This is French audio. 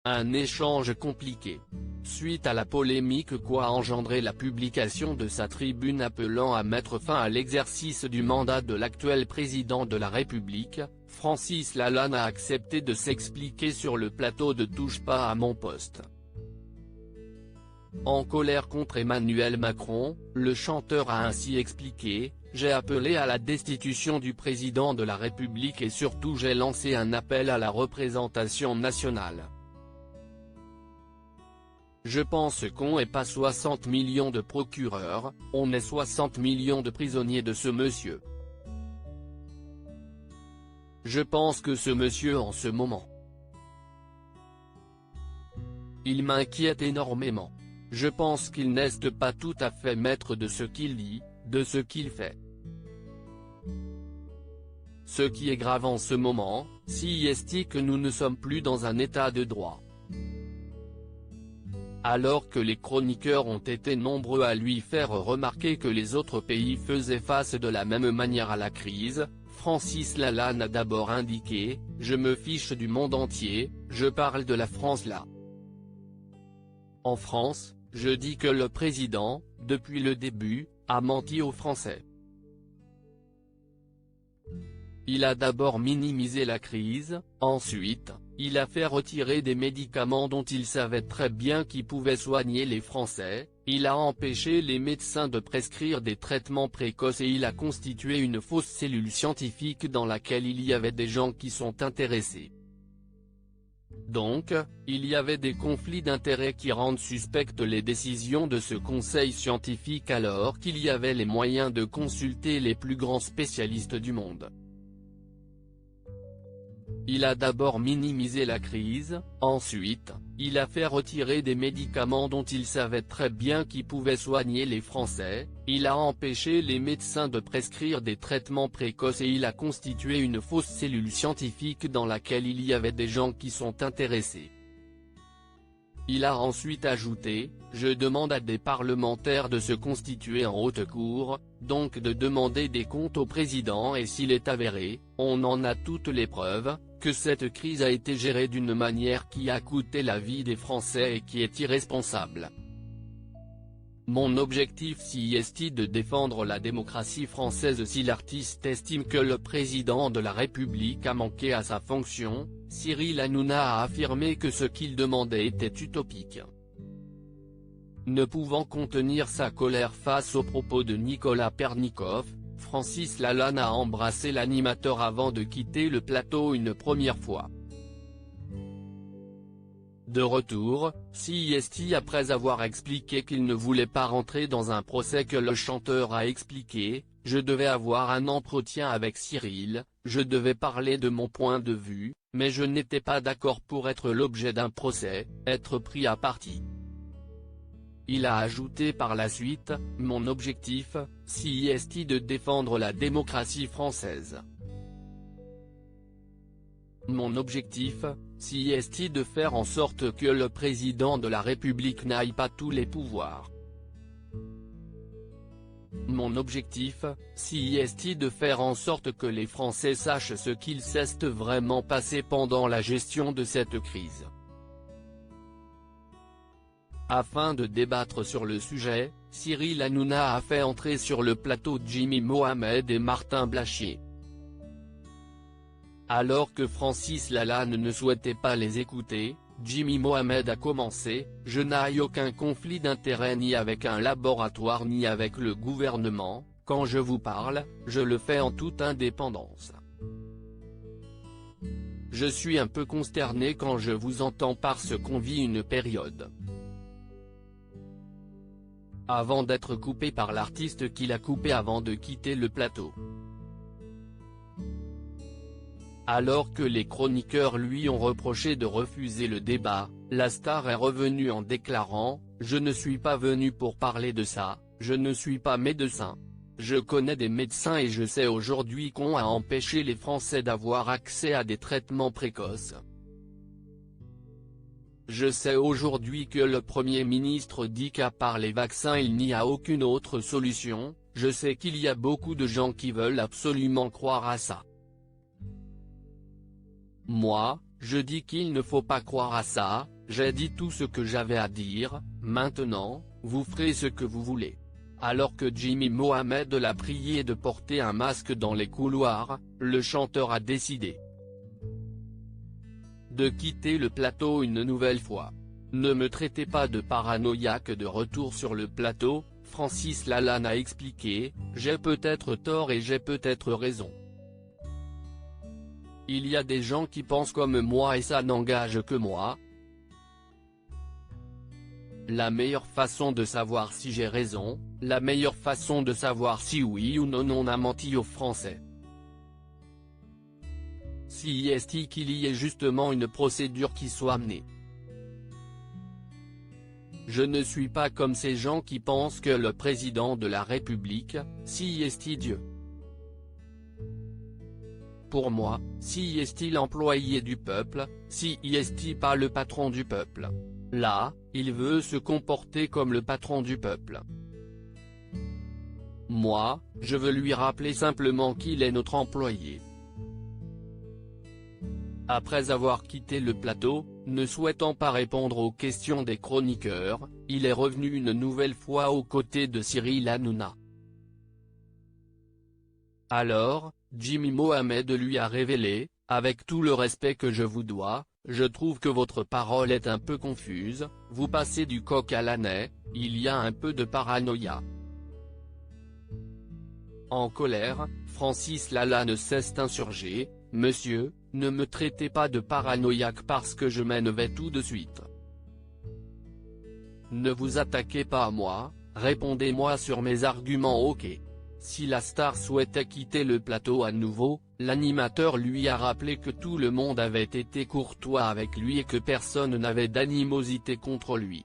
Un échange compliqué. Suite à la polémique qu'a engendré la publication de sa tribune appelant à mettre fin à l'exercice du mandat de l'actuel président de la République, Francis Lalanne a accepté de s'expliquer sur le plateau de Touche pas à mon poste. En colère contre Emmanuel Macron, le chanteur a ainsi expliqué: « J'ai appelé à la destitution du président de la République et surtout j'ai lancé un appel à la représentation nationale. Je pense qu'on n'est pas 60 millions de procureurs, on est 60 millions de prisonniers de ce monsieur. Je pense que ce monsieur en ce moment, il m'inquiète énormément. Je pense qu'il n'est pas tout à fait maître de ce qu'il dit, de ce qu'il fait. Ce qui est grave en ce moment, c'est que nous ne sommes plus dans un état de droit. » Alors que les chroniqueurs ont été nombreux à lui faire remarquer que les autres pays faisaient face de la même manière à la crise, Francis Lalanne a d'abord indiqué: « Je me fiche du monde entier, je parle de la France là. En France, je dis que le président, depuis le début, a menti aux Français. » Il a d'abord minimisé la crise, ensuite, il a fait retirer des médicaments dont il savait très bien qu'ils pouvaient soigner les Français, il a empêché les médecins de prescrire des traitements précoces et il a constitué une fausse cellule scientifique dans laquelle il y avait des gens qui sont intéressés. Donc, il y avait des conflits d'intérêts qui rendent suspectes les décisions de ce conseil scientifique alors qu'il y avait les moyens de consulter les plus grands spécialistes du monde. Il a d'abord minimisé la crise, ensuite, il a fait retirer des médicaments dont il savait très bien qu'ils pouvaient soigner les Français, il a empêché les médecins de prescrire des traitements précoces et il a constitué une fausse cellule scientifique dans laquelle il y avait des gens qui sont intéressés. Il a ensuite ajouté: « Je demande à des parlementaires de se constituer en haute cour, donc de demander des comptes au président et s'il est avéré, on en a toutes les preuves, que cette crise a été gérée d'une manière qui a coûté la vie des Français et qui est irresponsable. Mon objectif c'est de défendre la démocratie française. Si l'artiste estime que le président de la République a manqué à sa fonction, Cyril Hanouna a affirmé que ce qu'il demandait était utopique. » Ne pouvant contenir sa colère face aux propos de Nicolas Pernickov, Francis Lalanne a embrassé l'animateur avant de quitter le plateau une première fois. De retour, CST après avoir expliqué qu'il ne voulait pas rentrer dans un procès que le chanteur a expliqué: « Je devais avoir un entretien avec Cyril, je devais parler de mon point de vue, mais je n'étais pas d'accord pour être l'objet d'un procès, être pris à partie. » Il a ajouté par la suite: « Mon objectif, c'est de défendre la démocratie française. Mon objectif, c'est de faire en sorte que le président de la République n'aille pas tous les pouvoirs. Mon objectif, c'est de faire en sorte que les Français sachent ce qu'il s'est vraiment passé pendant la gestion de cette crise. » Afin de débattre sur le sujet, Cyril Hanouna a fait entrer sur le plateau Jimmy Mohamed et Martin Blachier. Alors que Francis Lalanne ne souhaitait pas les écouter, Jimmy Mohamed a commencé: « Je n'ai aucun conflit d'intérêt ni avec un laboratoire ni avec le gouvernement, quand je vous parle, je le fais en toute indépendance. Je suis un peu consterné quand je vous entends parce qu'on vit une période. » Avant d'être coupé par l'artiste qui l'a coupé avant de quitter le plateau. Alors que les chroniqueurs lui ont reproché de refuser le débat, la star est revenue en déclarant: « Je ne suis pas venu pour parler de ça, je ne suis pas médecin. Je connais des médecins et je sais aujourd'hui qu'on a empêché les Français d'avoir accès à des traitements précoces. Je sais aujourd'hui que le Premier ministre dit qu'à part les vaccins il n'y a aucune autre solution, je sais qu'il y a beaucoup de gens qui veulent absolument croire à ça. Moi, je dis qu'il ne faut pas croire à ça, j'ai dit tout ce que j'avais à dire, maintenant, vous ferez ce que vous voulez. Alors que Jimmy Mohamed l'a prié de porter un masque dans les couloirs, le chanteur a décidé de quitter le plateau une nouvelle fois. Ne me traitez pas de paranoïaque. De retour sur le plateau, Francis Lalanne a expliqué, j'ai peut-être tort et j'ai peut-être raison. Il y a des gens qui pensent comme moi et ça n'engage que moi. La meilleure façon de savoir si j'ai raison, la meilleure façon de savoir si oui ou non on a menti aux Français. Si est-il qu'il y ait justement une procédure qui soit menée. Je ne suis pas comme ces gens qui pensent que le président de la République, si est-il Dieu. Pour moi, si est-il employé du peuple, si est-il pas le patron du peuple. Là, il veut se comporter comme le patron du peuple. Moi, je veux lui rappeler simplement qu'il est notre employé. Après avoir quitté le plateau, ne souhaitant pas répondre aux questions des chroniqueurs, il est revenu une nouvelle fois aux côtés de Cyril Hanouna. Alors, Jimmy Mohamed lui a révélé, avec tout le respect que je vous dois, je trouve que votre parole est un peu confuse, vous passez du coq à l'âne, il y a un peu de paranoïa. En colère, Francis Lalanne s'est insurgé, monsieur, ne me traitez pas de paranoïaque parce que je m'en vais tout de suite. Ne vous attaquez pas à moi, répondez-moi sur mes arguments. Ok. Si la star souhaitait quitter le plateau à nouveau, l'animateur lui a rappelé que tout le monde avait été courtois avec lui et que personne n'avait d'animosité contre lui.